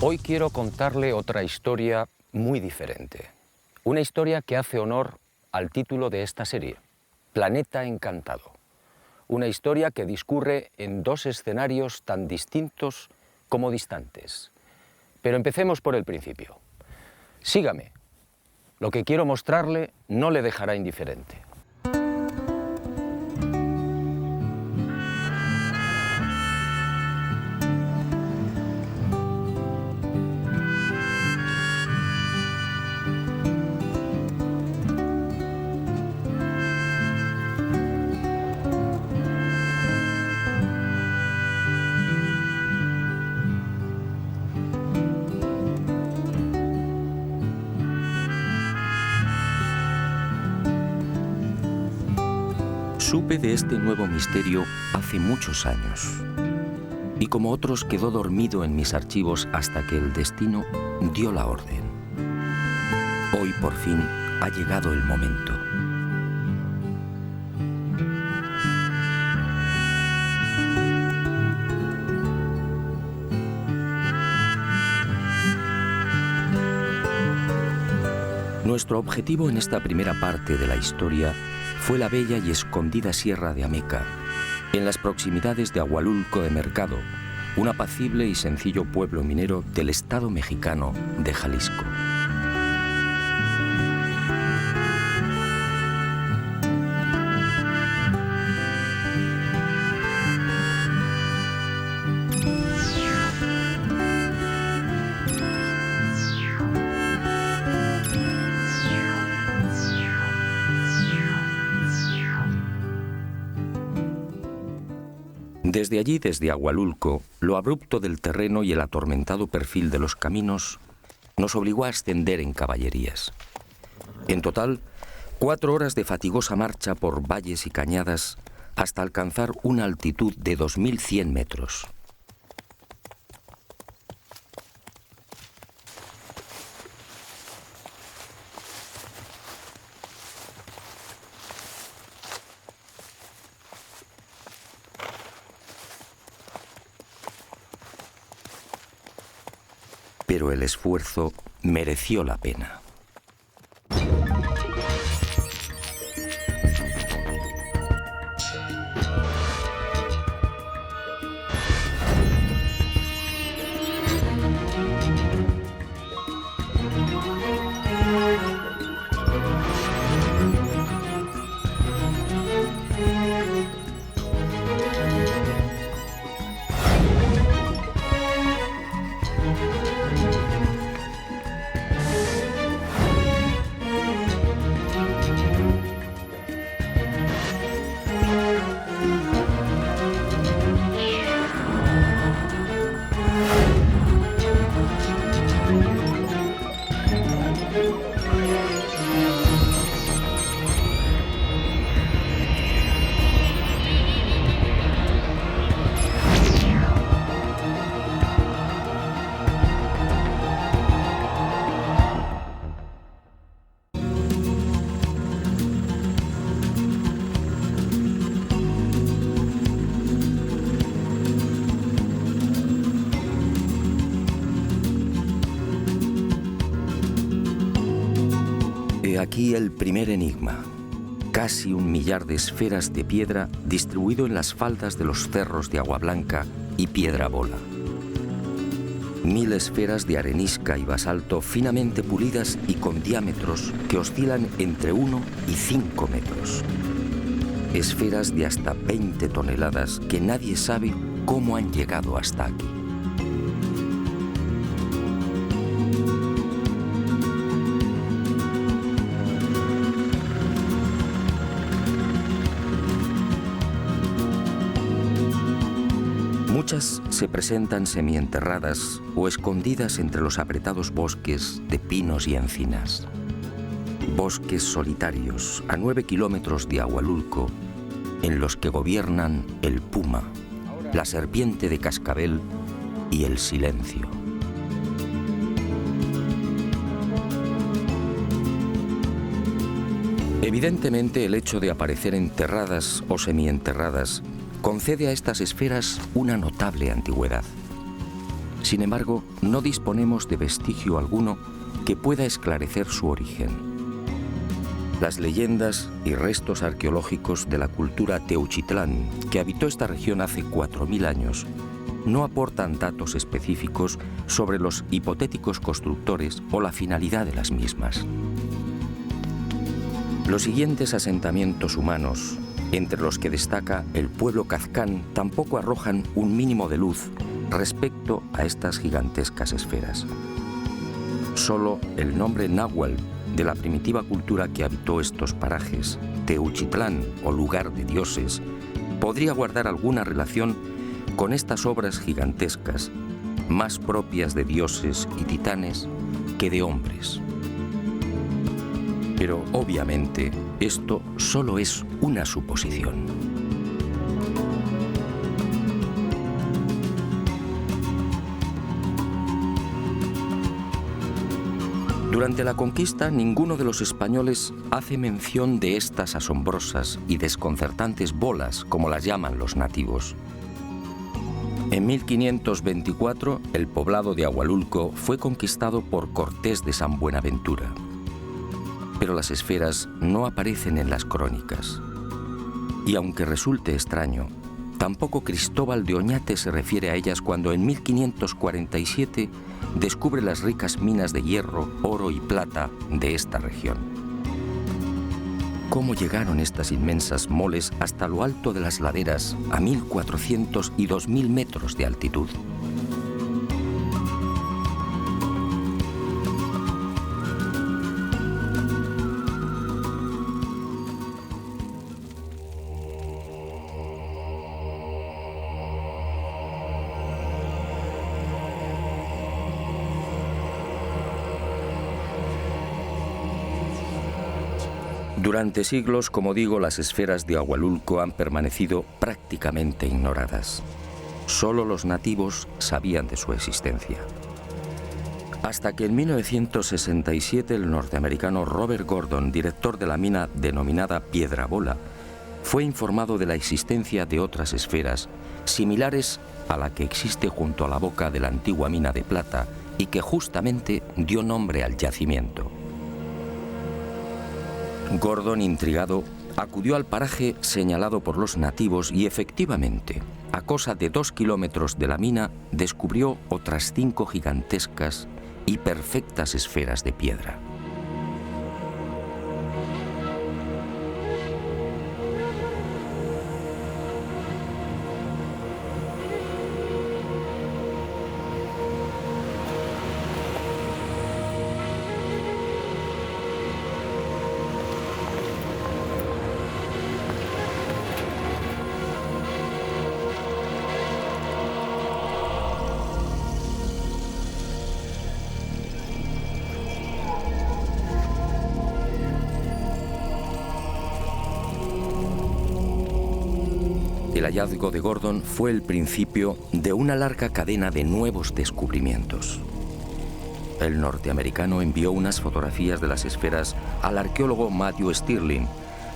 Hoy quiero contarle otra historia muy diferente. Una historia que hace honor al título de esta serie, Planeta Encantado. Una historia que discurre en dos escenarios tan distintos como distantes. Pero empecemos por el principio. Sígame. Lo que quiero mostrarle no le dejará indiferente. Supe de este nuevo misterio hace muchos años, y como otros quedó dormido en mis archivos hasta que el destino dio la orden. Hoy por fin ha llegado el momento. Nuestro objetivo en esta primera parte de la historia fue la bella y escondida Sierra de Ameca, en las proximidades de Ahualulco de Mercado, un apacible y sencillo pueblo minero del estado mexicano de Jalisco. Desde allí, desde Ahualulco, lo abrupto del terreno y el atormentado perfil de los caminos nos obligó a ascender en caballerías. En total, 4 horas de fatigosa marcha por valles y cañadas hasta alcanzar una altitud de 2100 metros. Pero el esfuerzo mereció la pena. Aquí el primer enigma, casi 1 millar de esferas de piedra distribuido en las faldas de los cerros de Agua Blanca y Piedra Bola. 1000 esferas de arenisca y basalto finamente pulidas y con diámetros que oscilan entre 1 y 5 metros. Esferas de hasta 20 toneladas que nadie sabe cómo han llegado hasta aquí. Muchas se presentan semienterradas o escondidas entre los apretados bosques de pinos y encinas. Bosques solitarios a 9 kilómetros de Ahualulco, en los que gobiernan el puma, la serpiente de cascabel y el silencio. Evidentemente, el hecho de aparecer enterradas o semienterradas concede a estas esferas una notable antigüedad. Sin embargo, no disponemos de vestigio alguno que pueda esclarecer su origen. Las leyendas y restos arqueológicos de la cultura Teuchitlán, que habitó esta región hace 4000 años, no aportan datos específicos sobre los hipotéticos constructores o la finalidad de las mismas. Los siguientes asentamientos humanos, entre los que destaca el pueblo Kazkán, tampoco arrojan un mínimo de luz respecto a estas gigantescas esferas. Solo el nombre náhuatl de la primitiva cultura que habitó estos parajes, Teuchitlán o lugar de dioses, podría guardar alguna relación con estas obras gigantescas, más propias de dioses y titanes que de hombres. Pero obviamente esto solo es una suposición. Durante la conquista, ninguno de los españoles hace mención de estas asombrosas y desconcertantes bolas, como las llaman los nativos. En 1524, el poblado de Ahualulco fue conquistado por Cortés de San Buenaventura. Pero las esferas no aparecen en las crónicas. Y aunque resulte extraño, tampoco Cristóbal de Oñate se refiere a ellas cuando en 1547 descubre las ricas minas de hierro, oro y plata de esta región. ¿Cómo llegaron estas inmensas moles hasta lo alto de las laderas a 1400 y 2000 metros de altitud? Durante siglos, como digo, las esferas de Ahualulco han permanecido prácticamente ignoradas. Solo los nativos sabían de su existencia. Hasta que en 1967 el norteamericano Robert Gordon, director de la mina denominada Piedra Bola, fue informado de la existencia de otras esferas similares a la que existe junto a la boca de la antigua mina de plata y que justamente dio nombre al yacimiento. Gordon, intrigado, acudió al paraje señalado por los nativos y efectivamente, a cosa de 2 kilómetros de la mina, descubrió otras 5 gigantescas y perfectas esferas de piedra. El hallazgo de Gordon fue el principio de una larga cadena de nuevos descubrimientos. El norteamericano envió unas fotografías de las esferas al arqueólogo Matthew Stirling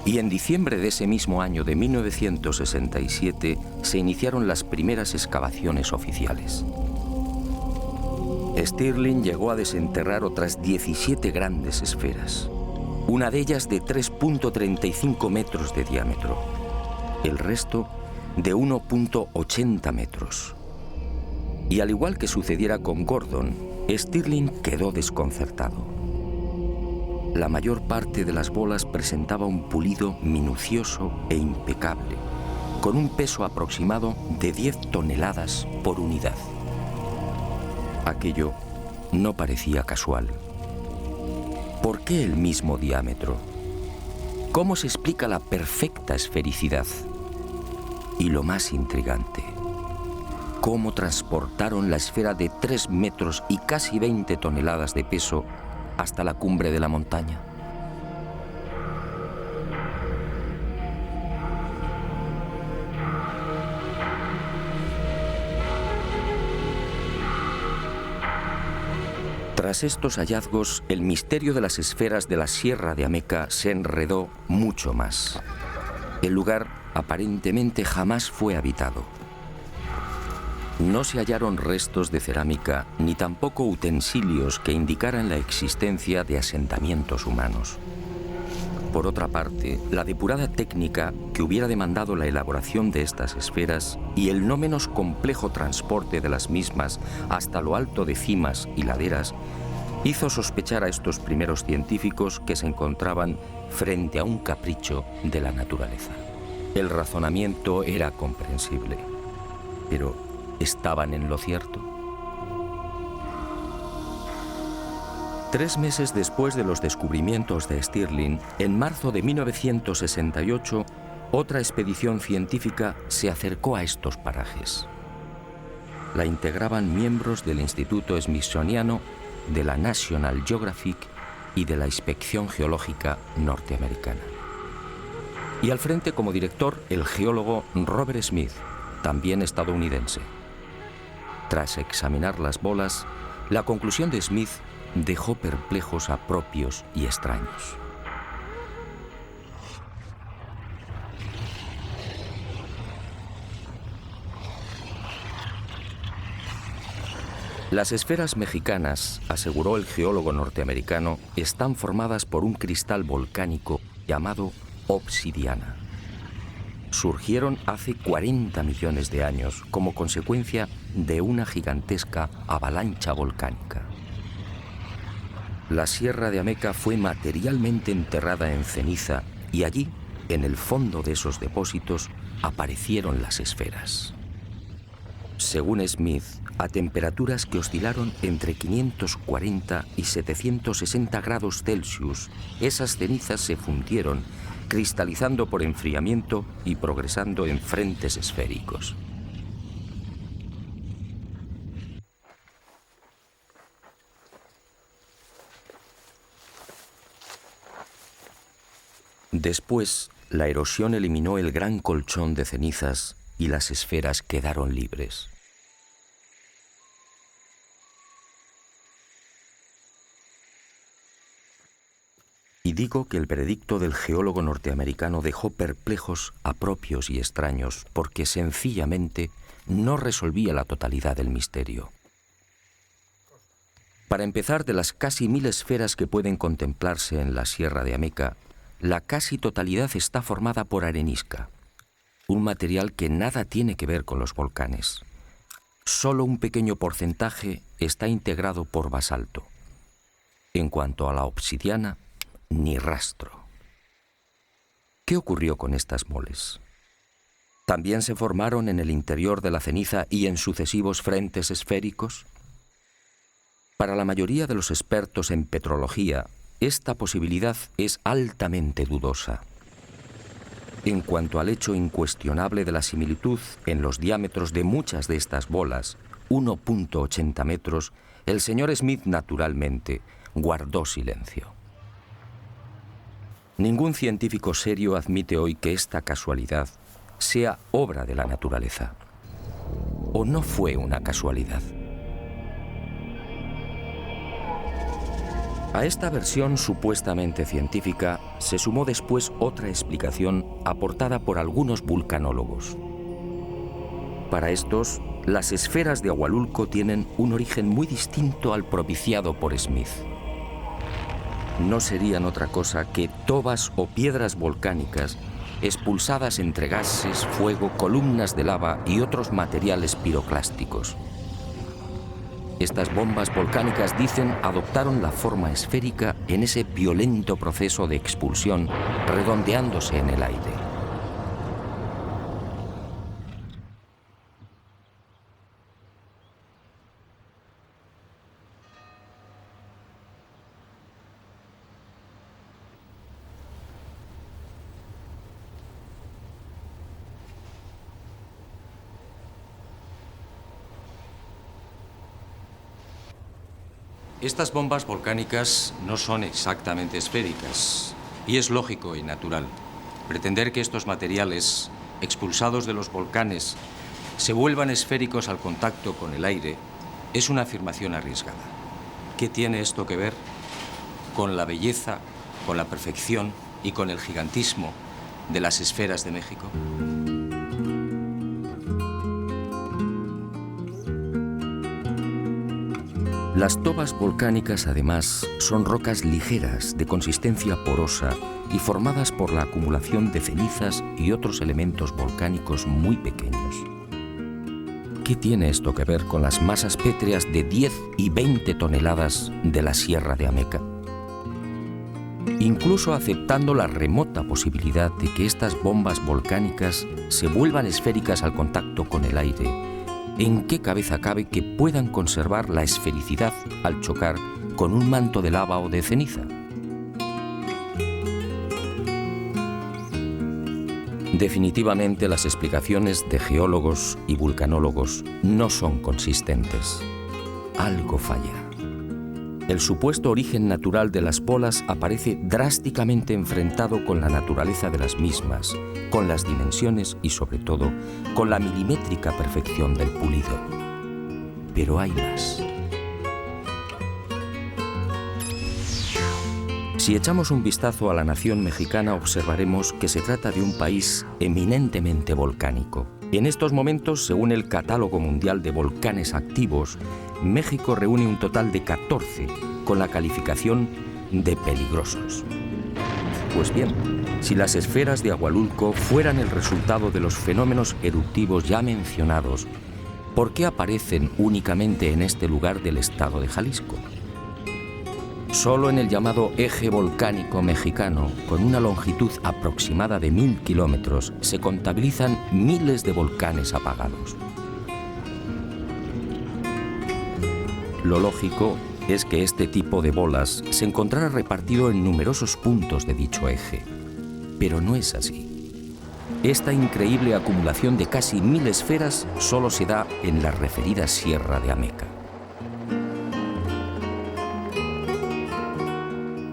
y en diciembre de ese mismo año de 1967 se iniciaron las primeras excavaciones oficiales. Stirling llegó a desenterrar otras 17 grandes esferas, una de ellas de 3.35 metros de diámetro, el resto de 1.80 metros. Y al igual que sucediera con Gordon, Stirling quedó desconcertado. La mayor parte de las bolas presentaba un pulido minucioso e impecable, con un peso aproximado de 10 toneladas por unidad. Aquello no parecía casual. ¿Por qué el mismo diámetro? ¿Cómo se explica la perfecta esfericidad? Y lo más intrigante, ¿cómo transportaron la esfera de 3 metros y casi 20 toneladas de peso hasta la cumbre de la montaña? Tras estos hallazgos, el misterio de las esferas de la Sierra de Ameca se enredó mucho más. El lugar aparentemente jamás fue habitado. No se hallaron restos de cerámica ni tampoco utensilios que indicaran la existencia de asentamientos humanos. Por otra parte, la depurada técnica que hubiera demandado la elaboración de estas esferas y el no menos complejo transporte de las mismas hasta lo alto de cimas y laderas hizo sospechar a estos primeros científicos que se encontraban frente a un capricho de la naturaleza. El razonamiento era comprensible, pero ¿estaban en lo cierto? 3 meses después de los descubrimientos de Stirling, en marzo de 1968, otra expedición científica se acercó a estos parajes. La integraban miembros del Instituto Smithsoniano, de la National Geographic y de la Inspección Geológica norteamericana. Y al frente como director el geólogo Robert Smith, también estadounidense. Tras examinar las bolas, la conclusión de Smith dejó perplejos a propios y extraños. Las esferas mexicanas, aseguró el geólogo norteamericano, están formadas por un cristal volcánico llamado obsidiana. Surgieron hace 40 millones de años como consecuencia de una gigantesca avalancha volcánica. La Sierra de Ameca fue materialmente enterrada en ceniza y allí, en el fondo de esos depósitos, aparecieron las esferas. Según Smith, a temperaturas que oscilaron entre 540 y 760 grados Celsius, esas cenizas se fundieron, cristalizando por enfriamiento y progresando en frentes esféricos. Después, la erosión eliminó el gran colchón de cenizas y las esferas quedaron libres. Y digo que el veredicto del geólogo norteamericano dejó perplejos a propios y extraños porque sencillamente no resolvía la totalidad del misterio. Para empezar, de las casi 1000 esferas que pueden contemplarse en la Sierra de Ameca, la casi totalidad está formada por arenisca, un material que nada tiene que ver con los volcanes. Solo un pequeño porcentaje está integrado por basalto. En cuanto a la obsidiana, ni rastro. ¿Qué ocurrió con estas moles? ¿También se formaron en el interior de la ceniza y en sucesivos frentes esféricos? Para la mayoría de los expertos en petrología, esta posibilidad es altamente dudosa. En cuanto al hecho incuestionable de la similitud en los diámetros de muchas de estas bolas, 1.80 metros, el señor Smith naturalmente guardó silencio. Ningún científico serio admite hoy que esta casualidad sea obra de la naturaleza. ¿O no fue una casualidad? A esta versión supuestamente científica se sumó después otra explicación aportada por algunos vulcanólogos. Para estos, las esferas de Ahualulco tienen un origen muy distinto al propiciado por Smith. No serían otra cosa que tobas o piedras volcánicas expulsadas entre gases, fuego, columnas de lava y otros materiales piroclásticos. Estas bombas volcánicas, dicen, adoptaron la forma esférica en ese violento proceso de expulsión, redondeándose en el aire. Estas bombas volcánicas no son exactamente esféricas, y es lógico y natural. Pretender que estos materiales, expulsados de los volcanes, se vuelvan esféricos al contacto con el aire, es una afirmación arriesgada. ¿Qué tiene esto que ver con la belleza, con la perfección y con el gigantismo de las esferas de México? Las tobas volcánicas, además, son rocas ligeras, de consistencia porosa y formadas por la acumulación de cenizas y otros elementos volcánicos muy pequeños. ¿Qué tiene esto que ver con las masas pétreas de 10 y 20 toneladas de la Sierra de Ameca? Incluso aceptando la remota posibilidad de que estas bombas volcánicas se vuelvan esféricas al contacto con el aire, ¿en qué cabeza cabe que puedan conservar la esfericidad al chocar con un manto de lava o de ceniza? Definitivamente las explicaciones de geólogos y vulcanólogos no son consistentes. Algo falla. El supuesto origen natural de las bolas aparece drásticamente enfrentado con la naturaleza de las mismas, con las dimensiones y, sobre todo, con la milimétrica perfección del pulido. Pero hay más. Si echamos un vistazo a la nación mexicana, observaremos que se trata de un país eminentemente volcánico. En estos momentos, según el Catálogo Mundial de Volcanes Activos, México reúne un total de 14, con la calificación de peligrosos. Pues bien, si las esferas de Agualulco fueran el resultado de los fenómenos eruptivos ya mencionados, ¿por qué aparecen únicamente en este lugar del estado de Jalisco? Solo en el llamado eje volcánico mexicano, con una longitud aproximada de 1000 kilómetros, se contabilizan miles de volcanes apagados. Lo lógico es que este tipo de bolas se encontrara repartido en numerosos puntos de dicho eje. Pero no es así. Esta increíble acumulación de casi 1000 esferas solo se da en la referida Sierra de Ameca.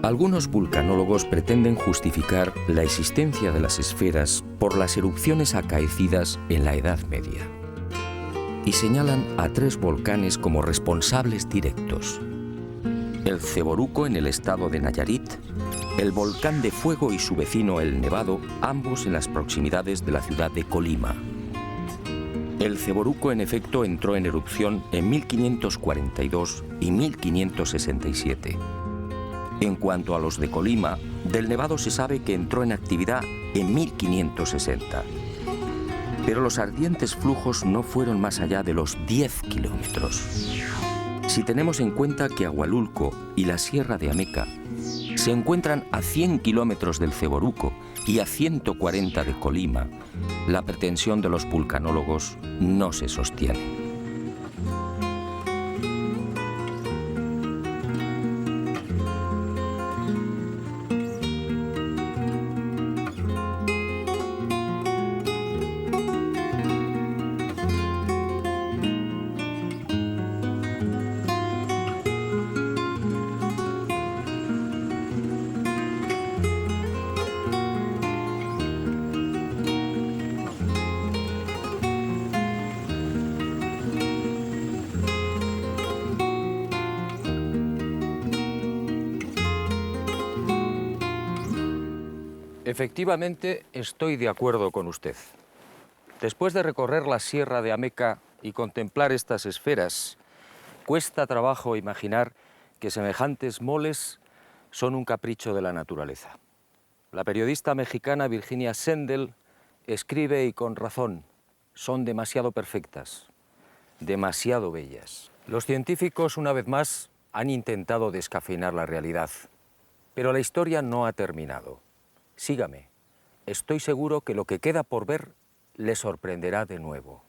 Algunos vulcanólogos pretenden justificar la existencia de las esferas por las erupciones acaecidas en la Edad Media y señalan a 3 volcanes como responsables directos: el Ceboruco en el estado de Nayarit, el Volcán de Fuego y su vecino el Nevado, ambos en las proximidades de la ciudad de Colima. El Ceboruco, en efecto, entró en erupción en 1542 y 1567. En cuanto a los de Colima, del Nevado se sabe que entró en actividad en 1560. Pero los ardientes flujos no fueron más allá de los 10 kilómetros. Si tenemos en cuenta que Agualulco y la Sierra de Ameca se encuentran a 100 kilómetros del Ceboruco y a 140 de Colima, la pretensión de los vulcanólogos no se sostiene. Efectivamente, estoy de acuerdo con usted. Después de recorrer la Sierra de Ameca y contemplar estas esferas, cuesta trabajo imaginar que semejantes moles son un capricho de la naturaleza. La periodista mexicana Virginia Sendel escribe, y con razón, son demasiado perfectas, demasiado bellas. Los científicos, una vez más, han intentado descafeinar la realidad, pero la historia no ha terminado. Sígame, estoy seguro que lo que queda por ver le sorprenderá de nuevo.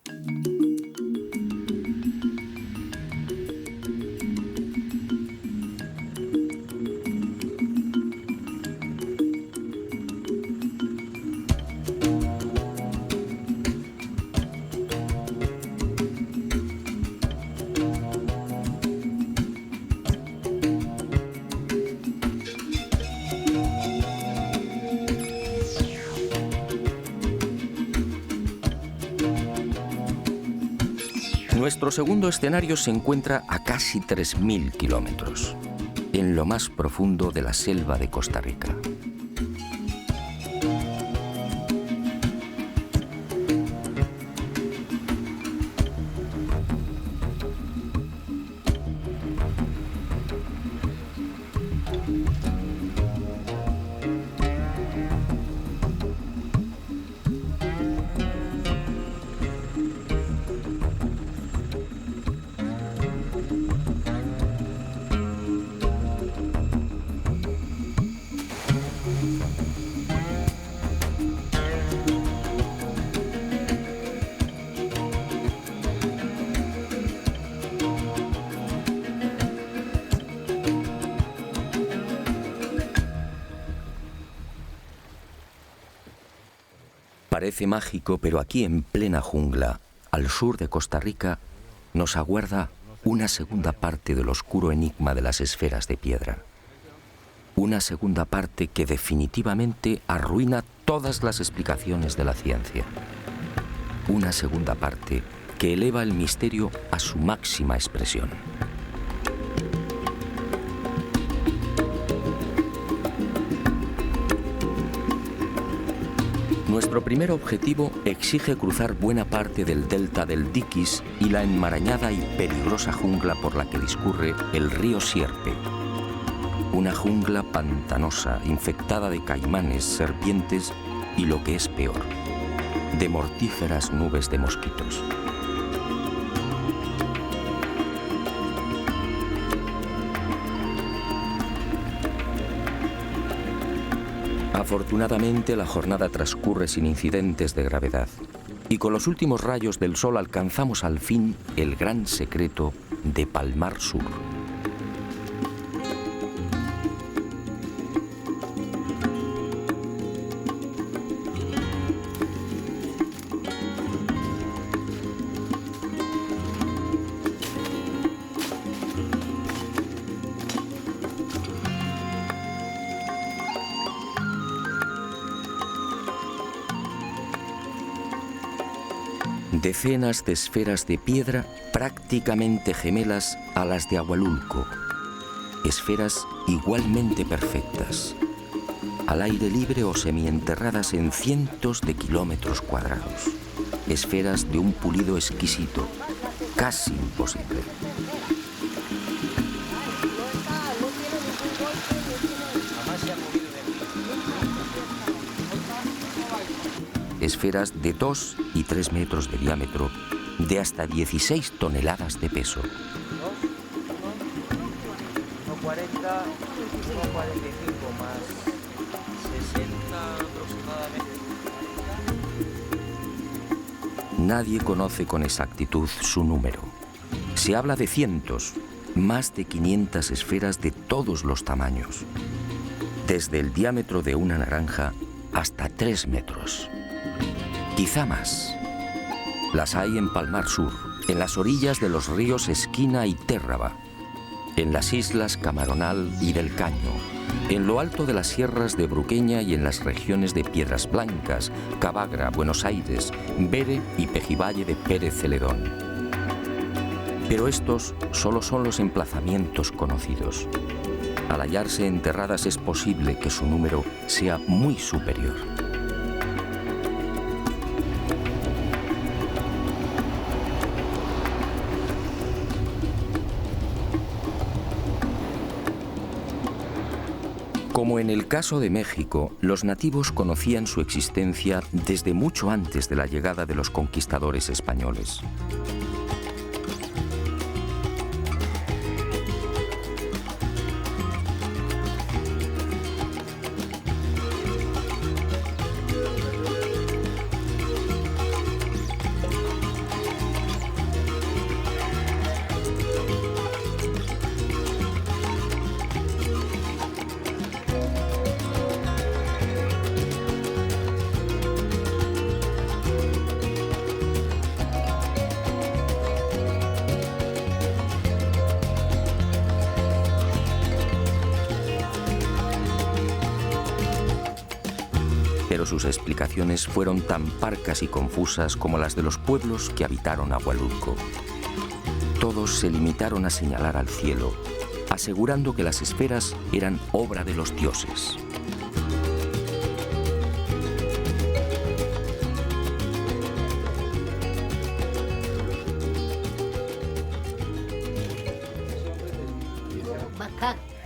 Nuestro segundo escenario se encuentra a casi 3000 kilómetros, en lo más profundo de la selva de Costa Rica. Parece mágico, pero aquí en plena jungla, al sur de Costa Rica, nos aguarda una segunda parte del oscuro enigma de las esferas de piedra. Una segunda parte que definitivamente arruina todas las explicaciones de la ciencia. Una segunda parte que eleva el misterio a su máxima expresión. Nuestro primer objetivo exige cruzar buena parte del delta del Diquís y la enmarañada y peligrosa jungla por la que discurre el río Sierpe. Una jungla pantanosa, infectada de caimanes, serpientes y, lo que es peor, de mortíferas nubes de mosquitos. Afortunadamente, la jornada transcurre sin incidentes de gravedad y con los últimos rayos del sol alcanzamos al fin el gran secreto de Palmar Sur. Decenas de esferas de piedra prácticamente gemelas a las de Ahualulco. Esferas igualmente perfectas, al aire libre o semienterradas en cientos de kilómetros cuadrados. Esferas de un pulido exquisito, casi imposible. Esferas de 2 y 3 metros de diámetro, de hasta 16 toneladas de peso. 1,40, 1,45 más 60 aproximadamente. Nadie conoce con exactitud su número. Se habla de cientos, más de 500 esferas de todos los tamaños, desde el diámetro de una naranja hasta 3 metros. Quizá más. Las hay en Palmar Sur, en las orillas de los ríos Esquina y Térraba, en las islas Camaronal y del Caño, en lo alto de las sierras de Bruqueña y en las regiones de Piedras Blancas, Cabagra, Buenos Aires, Bere y Pejivalle de Pérez Celedón. Pero estos solo son los emplazamientos conocidos. Al hallarse enterradas es posible que su número sea muy superior. Como en el caso de México, los nativos conocían su existencia desde mucho antes de la llegada de los conquistadores españoles. Pero sus explicaciones fueron tan parcas y confusas como las de los pueblos que habitaron Ahualulco. Todos se limitaron a señalar al cielo, asegurando que las esferas eran obra de los dioses.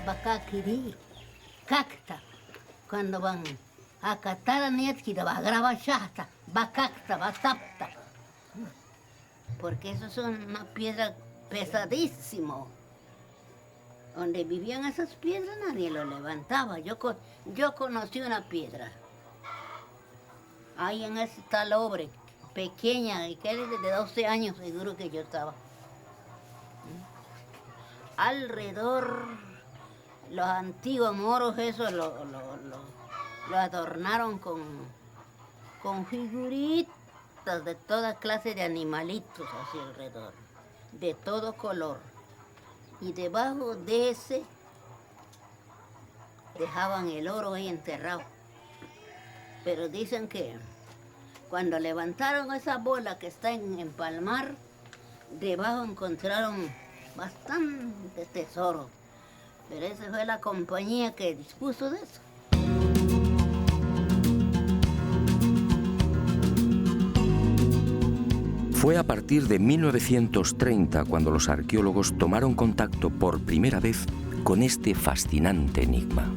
Bakakiri, cacta, cuando van a catar a Nietzsche, va a grabar shasta, bakakta, batapta. Porque eso son una piedra pesadísimo. Donde vivían esas piedras nadie lo levantaba. Yo conocí una piedra. Ahí en ese talobre, pequeña, y que era de 12 años seguro que yo estaba. Alrededor, los antiguos moros, eso lo adornaron con con figuritas de toda clase de animalitos así alrededor, de todo color. Y debajo de ese dejaban el oro ahí enterrado. Pero dicen que cuando levantaron esa bola que está en Palmar, debajo encontraron bastante tesoro. Pero esa fue la compañía que dispuso de eso. Fue a partir de 1930 cuando los arqueólogos tomaron contacto por primera vez con este fascinante enigma.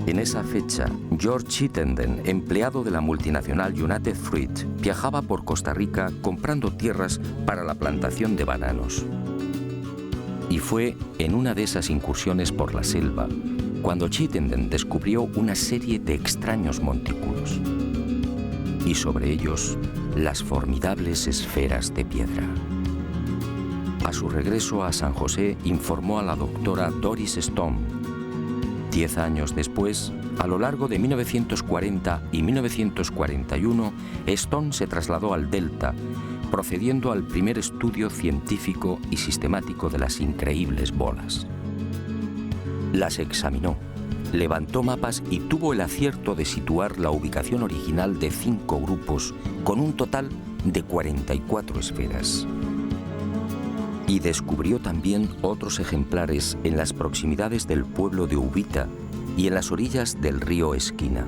En esa fecha, George Chittenden, empleado de la multinacional United Fruit, viajaba por Costa Rica comprando tierras para la plantación de bananos. Y fue en una de esas incursiones por la selva cuando Chittenden descubrió una serie de extraños montículos. Y sobre ellos, las formidables esferas de piedra. A su regreso a San José, informó a la doctora Doris Stone. 10 años después, a lo largo de 1940 y 1941, Stone se trasladó al Delta, procediendo al primer estudio científico y sistemático de las increíbles bolas. Las examinó, levantó mapas y tuvo el acierto de situar la ubicación original de 5 grupos con un total de 44 esferas. Y descubrió también otros ejemplares en las proximidades del pueblo de Ubita y en las orillas del río Esquina.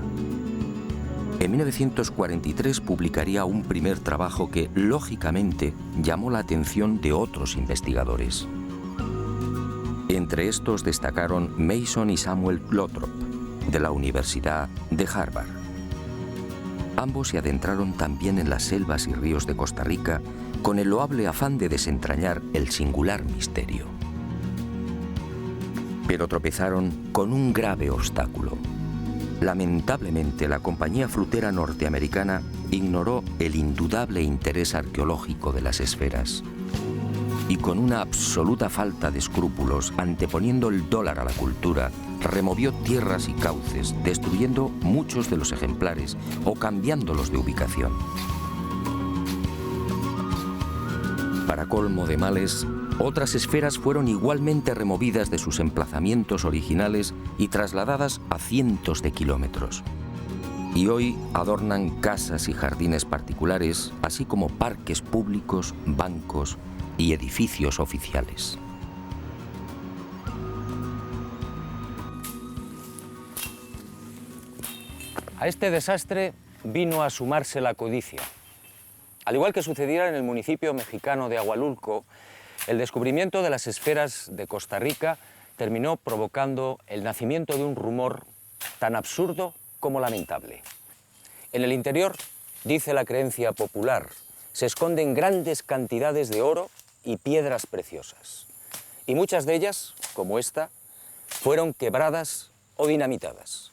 En 1943 publicaría un primer trabajo que, lógicamente, llamó la atención de otros investigadores. Entre estos destacaron Mason y Samuel Lothrop, de la Universidad de Harvard. Ambos se adentraron también en las selvas y ríos de Costa Rica con el loable afán de desentrañar el singular misterio. Pero tropezaron con un grave obstáculo. Lamentablemente, la compañía frutera norteamericana ignoró el indudable interés arqueológico de las esferas y, con una absoluta falta de escrúpulos, anteponiendo el dólar a la cultura, removió tierras y cauces, destruyendo muchos de los ejemplares o cambiándolos de ubicación. Para colmo de males, otras esferas fueron igualmente removidas de sus emplazamientos originales y trasladadas a cientos de kilómetros. Y hoy adornan casas y jardines particulares, así como parques públicos, bancos y edificios oficiales. A este desastre vino a sumarse la codicia. Al igual que sucediera en el municipio mexicano de Agualulco, el descubrimiento de las esferas de Costa Rica terminó provocando el nacimiento de un rumor tan absurdo como lamentable. En el interior, dice la creencia popular, se esconden grandes cantidades de oro y piedras preciosas. Y muchas de ellas, como esta, fueron quebradas o dinamitadas.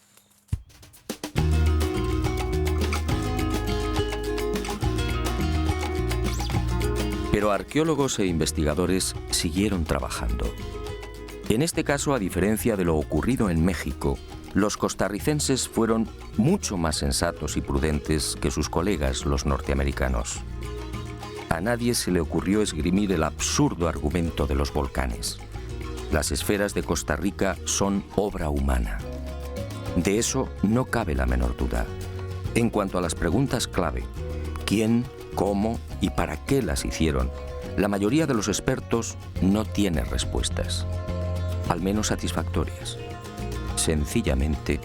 Pero arqueólogos e investigadores siguieron trabajando. En este caso, a diferencia de lo ocurrido en México, los costarricenses fueron mucho más sensatos y prudentes que sus colegas los norteamericanos. A nadie se le ocurrió esgrimir el absurdo argumento de los volcanes. Las esferas de Costa Rica son obra humana. De eso no cabe la menor duda. En cuanto a las preguntas clave, ¿quién, cómo y para qué las hicieron? La mayoría de los expertos no tiene respuestas, al menos satisfactorias. Sencillamente,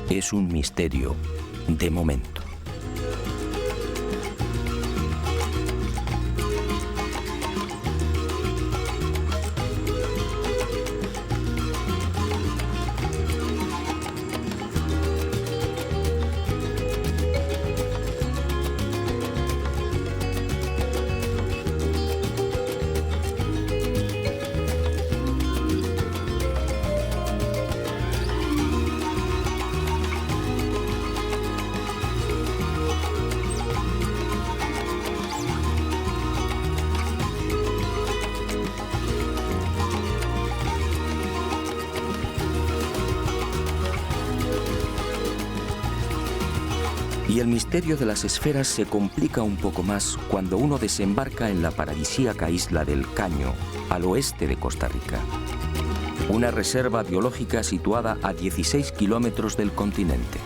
es un misterio de momento. Y el misterio de las esferas se complica un poco más cuando uno desembarca en la paradisíaca isla del Caño, al oeste de Costa Rica. Una reserva biológica situada a 16 kilómetros del continente.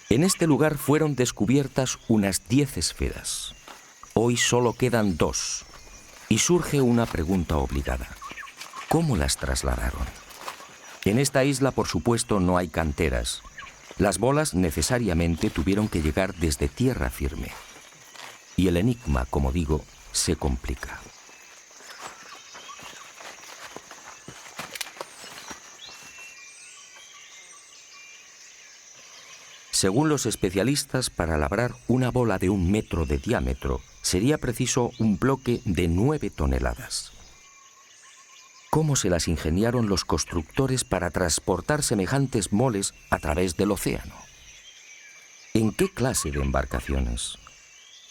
En este lugar fueron descubiertas unas 10 esferas. Hoy solo quedan 2. Y surge una pregunta obligada. ¿Cómo las trasladaron? En esta isla, por supuesto, no hay canteras. Las bolas necesariamente tuvieron que llegar desde tierra firme. Y el enigma, como digo, se complica. Según los especialistas, para labrar una bola de 1 metro de diámetro, sería preciso un bloque de 9 toneladas. ¿Cómo se las ingeniaron los constructores para transportar semejantes moles a través del océano? ¿En qué clase de embarcaciones?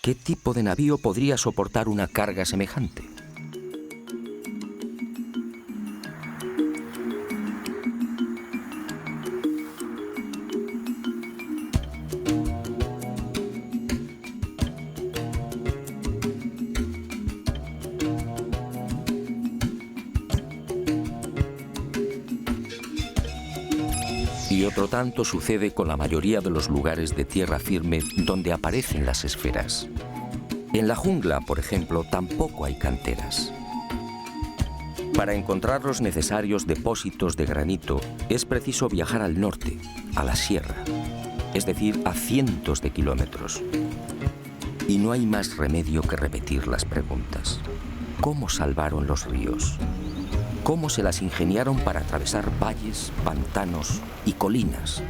¿Qué tipo de navío podría soportar una carga semejante? Y otro tanto sucede con la mayoría de los lugares de tierra firme donde aparecen las esferas. En la jungla, por ejemplo, tampoco hay canteras. Para encontrar los necesarios depósitos de granito es preciso viajar al norte, a la sierra, es decir, a cientos de kilómetros. Y no hay más remedio que repetir las preguntas. ¿Cómo salvaron los ríos? ¿Cómo se las ingeniaron para atravesar valles, pantanos y colinas?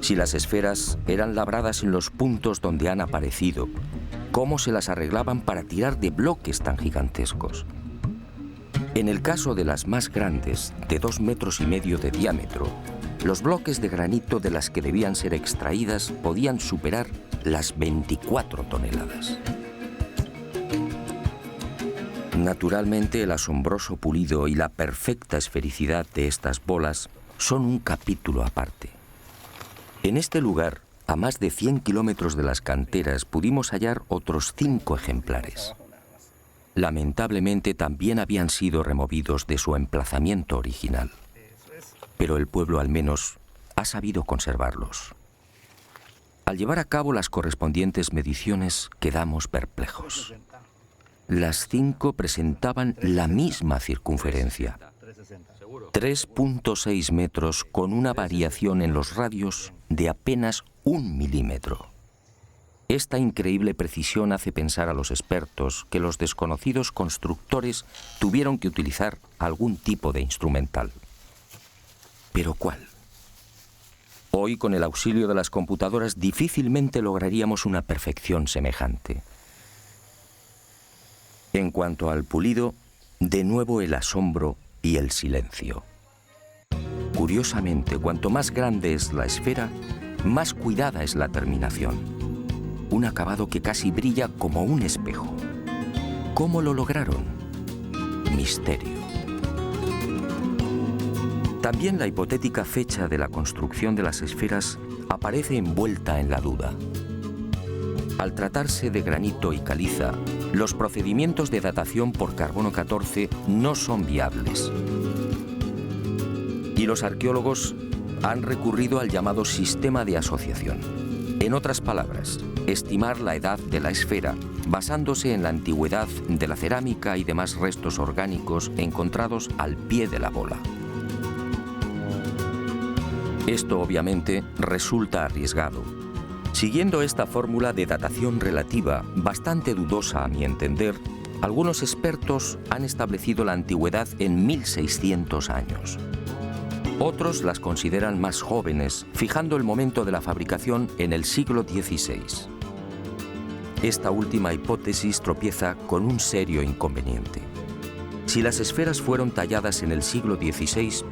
Si las esferas eran labradas en los puntos donde han aparecido, ¿cómo se las arreglaban para tirar de bloques tan gigantescos? En el caso de las más grandes, de 2,5 metros de diámetro, los bloques de granito de las que debían ser extraídas podían superar las 24 toneladas. Naturalmente, el asombroso pulido y la perfecta esfericidad de estas bolas son un capítulo aparte. En este lugar, a más de 100 kilómetros de las canteras, pudimos hallar otros 5 ejemplares. Lamentablemente también habían sido removidos de su emplazamiento original. Pero el pueblo al menos ha sabido conservarlos. Al llevar a cabo las correspondientes mediciones, quedamos perplejos. Las 5 presentaban la misma circunferencia. 3,6 metros con una variación en los radios de apenas 1 milímetro. Esta increíble precisión hace pensar a los expertos que los desconocidos constructores tuvieron que utilizar algún tipo de instrumental. ¿Pero cuál? Hoy, con el auxilio de las computadoras, difícilmente lograríamos una perfección semejante. En cuanto al pulido, de nuevo el asombro y el silencio. Curiosamente, cuanto más grande es la esfera, más cuidada es la terminación. Un acabado que casi brilla como un espejo. ¿Cómo lo lograron? Misterio. También la hipotética fecha de la construcción de las esferas aparece envuelta en la duda. Al tratarse de granito y caliza, los procedimientos de datación por carbono 14 no son viables. Y los arqueólogos han recurrido al llamado sistema de asociación. En otras palabras, estimar la edad de la esfera basándose en la antigüedad de la cerámica y demás restos orgánicos encontrados al pie de la bola. Esto obviamente resulta arriesgado. Siguiendo esta fórmula de datación relativa, bastante dudosa a mi entender, algunos expertos han establecido la antigüedad en 1600 años. Otros las consideran más jóvenes, fijando el momento de la fabricación en el siglo XVI. Esta última hipótesis tropieza con un serio inconveniente. Si las esferas fueron talladas en el siglo XVI,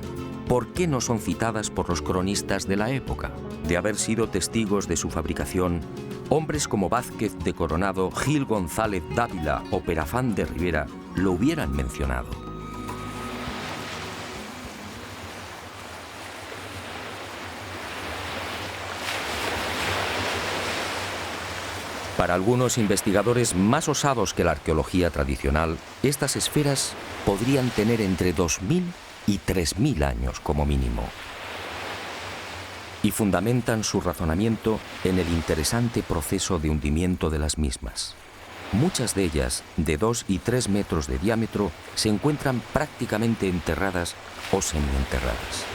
¿por qué no son citadas por los cronistas de la época? De haber sido testigos de su fabricación, hombres como Vázquez de Coronado, Gil González Dávila o Perafán de Rivera lo hubieran mencionado. Para algunos investigadores más osados que la arqueología tradicional, estas esferas podrían tener entre 2000 y 3000 años como mínimo. Y fundamentan su razonamiento en el interesante proceso de hundimiento de las mismas. Muchas de ellas, de 2 y 3 metros de diámetro, se encuentran prácticamente enterradas o semienterradas.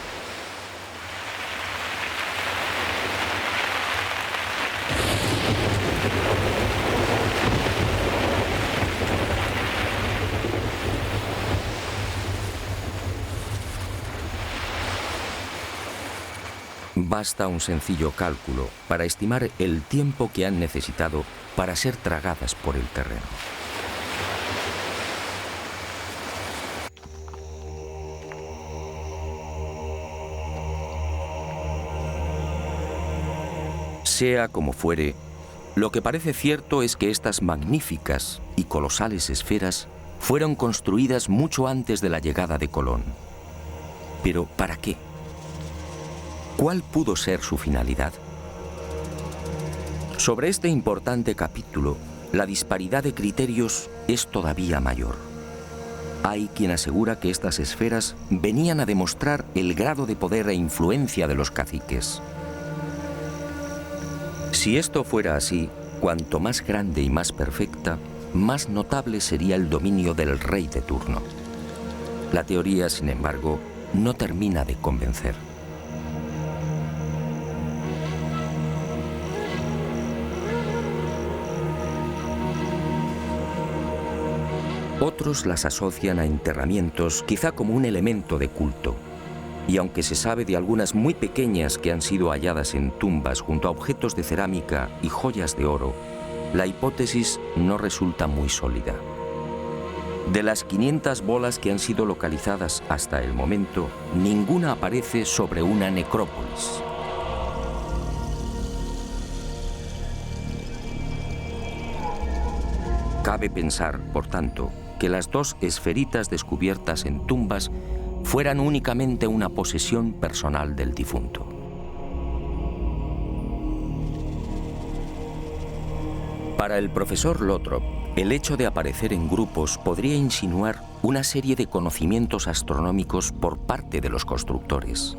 Basta un sencillo cálculo para estimar el tiempo que han necesitado para ser tragadas por el terreno. Sea como fuere, lo que parece cierto es que estas magníficas y colosales esferas fueron construidas mucho antes de la llegada de Colón. Pero ¿para qué? ¿Cuál pudo ser su finalidad? Sobre este importante capítulo, la disparidad de criterios es todavía mayor. Hay quien asegura que estas esferas venían a demostrar el grado de poder e influencia de los caciques. Si esto fuera así, cuanto más grande y más perfecta, más notable sería el dominio del rey de turno. La teoría, sin embargo, no termina de convencer. Otros las asocian a enterramientos, quizá como un elemento de culto. Y aunque se sabe de algunas muy pequeñas que han sido halladas en tumbas junto a objetos de cerámica y joyas de oro, la hipótesis no resulta muy sólida. De las 500 bolas que han sido localizadas hasta el momento, ninguna aparece sobre una necrópolis. Cabe pensar, por tanto, que las 2 esferitas descubiertas en tumbas fueran únicamente una posesión personal del difunto. Para el profesor Lothrop, el hecho de aparecer en grupos podría insinuar una serie de conocimientos astronómicos por parte de los constructores.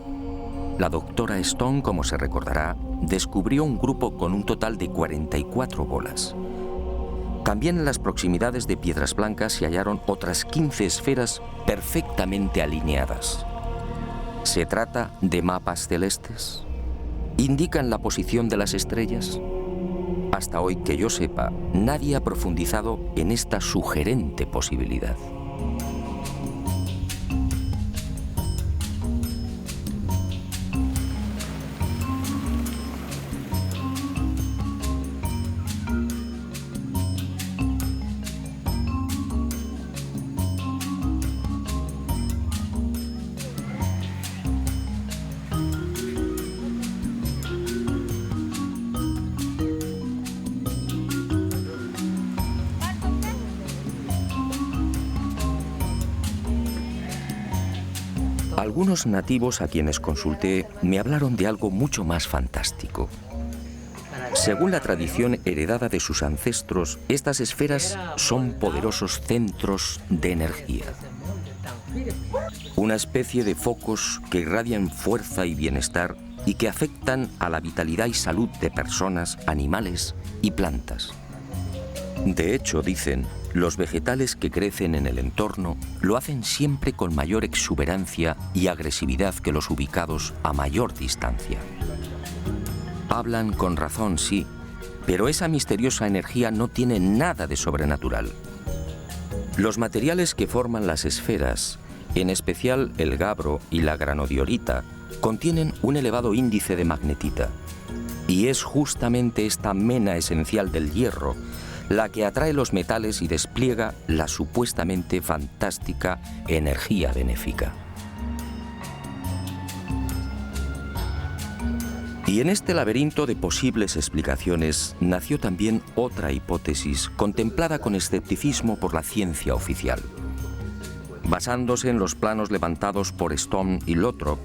La doctora Stone, como se recordará, descubrió un grupo con un total de 44 bolas. También en las proximidades de Piedras Blancas se hallaron otras 15 esferas perfectamente alineadas. ¿Se trata de mapas celestes? ¿Indican la posición de las estrellas? Hasta hoy, que yo sepa, nadie ha profundizado en esta sugerente posibilidad. Algunos nativos a quienes consulté me hablaron de algo mucho más fantástico. Según la tradición heredada de sus ancestros, estas esferas son poderosos centros de energía. Una especie de focos que irradian fuerza y bienestar y que afectan a la vitalidad y salud de personas, animales y plantas. De hecho, dicen, los vegetales que crecen en el entorno lo hacen siempre con mayor exuberancia y agresividad que los ubicados a mayor distancia. Hablan con razón, sí, pero esa misteriosa energía no tiene nada de sobrenatural. Los materiales que forman las esferas, en especial el gabbro y la granodiorita, contienen un elevado índice de magnetita. Y es justamente esta mena esencial del hierro la que atrae los metales y despliega la supuestamente fantástica energía benéfica. Y en este laberinto de posibles explicaciones nació también otra hipótesis contemplada con escepticismo por la ciencia oficial. Basándose en los planos levantados por Stone y Lothrop,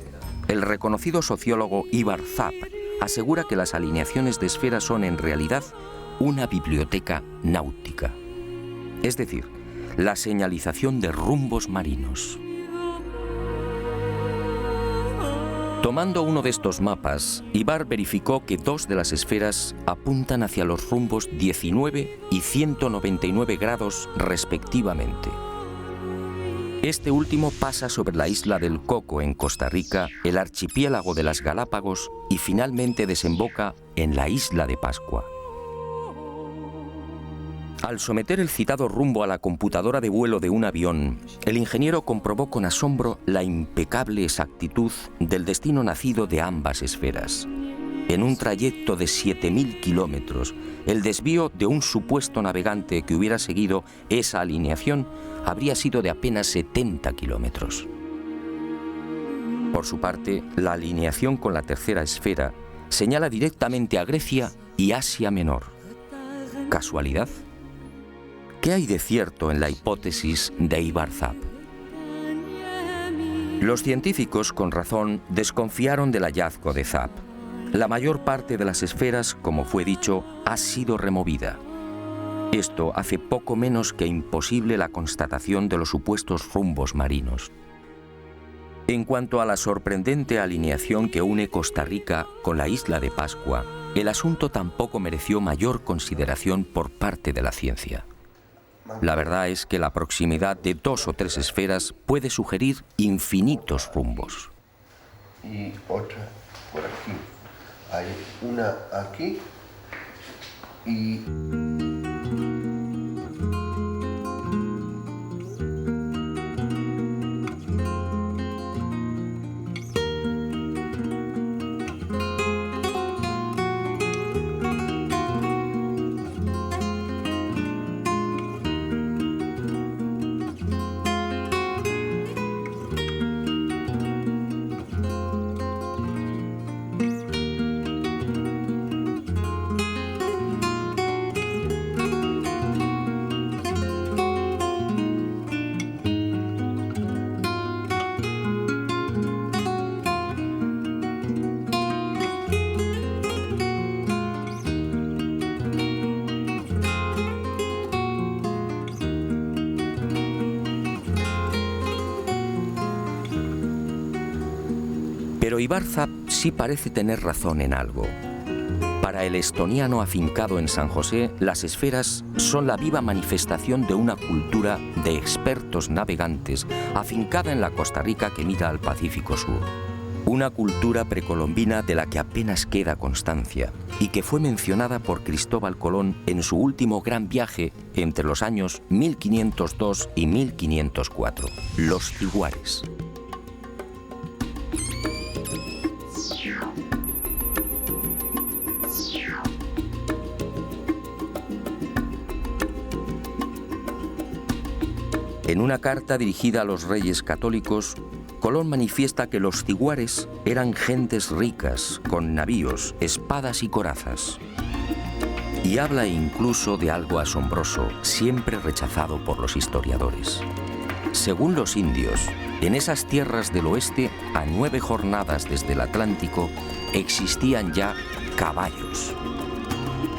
el reconocido sociólogo Ivar Zapp asegura que las alineaciones de esferas son en realidad una biblioteca náutica, es decir, la señalización de rumbos marinos. Tomando uno de estos mapas, Ivar verificó que 2 de las esferas apuntan hacia los rumbos 19 y 199 grados respectivamente. Este último pasa sobre la isla del Coco en Costa Rica, el archipiélago de las Galápagos y finalmente desemboca en la isla de Pascua. Al someter el citado rumbo a la computadora de vuelo de un avión, el ingeniero comprobó con asombro la impecable exactitud del destino nacido de ambas esferas. En un trayecto de 7.000 kilómetros, el desvío de un supuesto navegante que hubiera seguido esa alineación habría sido de apenas 70 kilómetros. Por su parte, la alineación con la tercera esfera señala directamente a Grecia y Asia Menor. ¿Casualidad? ¿Qué hay de cierto en la hipótesis de Ivar Zapp? Los científicos, con razón, desconfiaron del hallazgo de Zapp. La mayor parte de las esferas, como fue dicho, ha sido removida. Esto hace poco menos que imposible la constatación de los supuestos rumbos marinos. En cuanto a la sorprendente alineación que une Costa Rica con la isla de Pascua, el asunto tampoco mereció mayor consideración por parte de la ciencia. La verdad es que la proximidad de 2 o 3 esferas puede sugerir infinitos rumbos. Y otra por aquí. Hay una aquí y... Pero Ivar Zapp sí parece tener razón en algo. Para el estoniano afincado en San José, las esferas son la viva manifestación de una cultura de expertos navegantes afincada en la Costa Rica que mira al Pacífico Sur. Una cultura precolombina de la que apenas queda constancia y que fue mencionada por Cristóbal Colón en su último gran viaje entre los años 1502 y 1504, los Tiguares. En una carta dirigida a los reyes católicos, Colón manifiesta que los tiguares eran gentes ricas, con navíos, espadas y corazas. Y habla incluso de algo asombroso, siempre rechazado por los historiadores. Según los indios, en esas tierras del oeste, a 9 jornadas desde el Atlántico, existían ya caballos.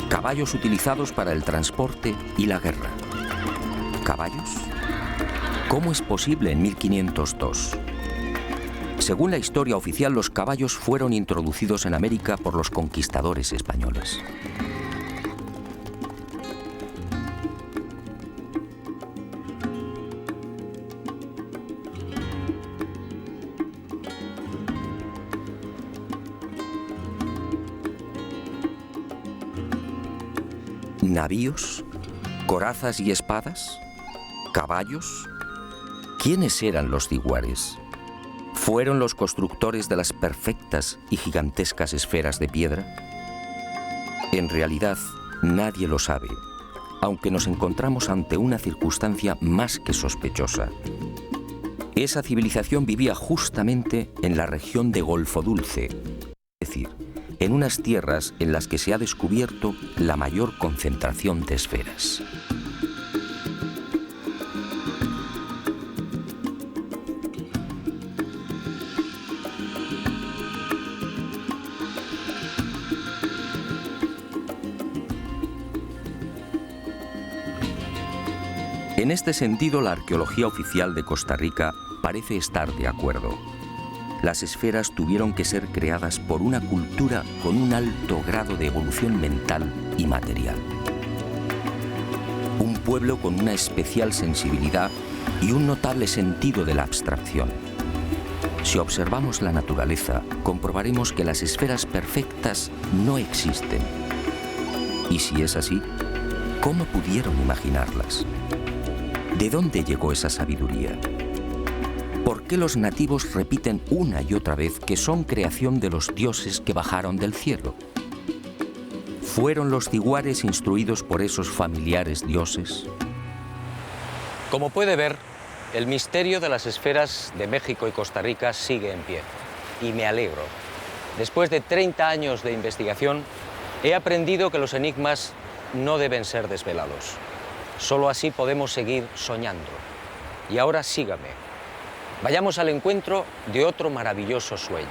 Caballos utilizados para el transporte y la guerra. ¿Caballos? ¿Cómo es posible en 1502? Según la historia oficial, los caballos fueron introducidos en América por los conquistadores españoles. ¿Navíos? ¿Corazas y espadas? ¿Caballos? ¿Quiénes eran los ciguares? ¿Fueron los constructores de las perfectas y gigantescas esferas de piedra? En realidad, nadie lo sabe, aunque nos encontramos ante una circunstancia más que sospechosa. Esa civilización vivía justamente en la región de Golfo Dulce, es decir, en unas tierras en las que se ha descubierto la mayor concentración de esferas. En este sentido, la arqueología oficial de Costa Rica parece estar de acuerdo. Las esferas tuvieron que ser creadas por una cultura con un alto grado de evolución mental y material. Un pueblo con una especial sensibilidad y un notable sentido de la abstracción. Si observamos la naturaleza, comprobaremos que las esferas perfectas no existen. Y si es así, ¿cómo pudieron imaginarlas? ¿De dónde llegó esa sabiduría? ¿Por qué los nativos repiten una y otra vez que son creación de los dioses que bajaron del cielo? ¿Fueron los ciguares instruidos por esos familiares dioses? Como puede ver, el misterio de las esferas de México y Costa Rica sigue en pie. Y me alegro. Después de 30 años de investigación, he aprendido que los enigmas no deben ser desvelados. Solo así podemos seguir soñando. Y ahora sígame. Vayamos al encuentro de otro maravilloso sueño.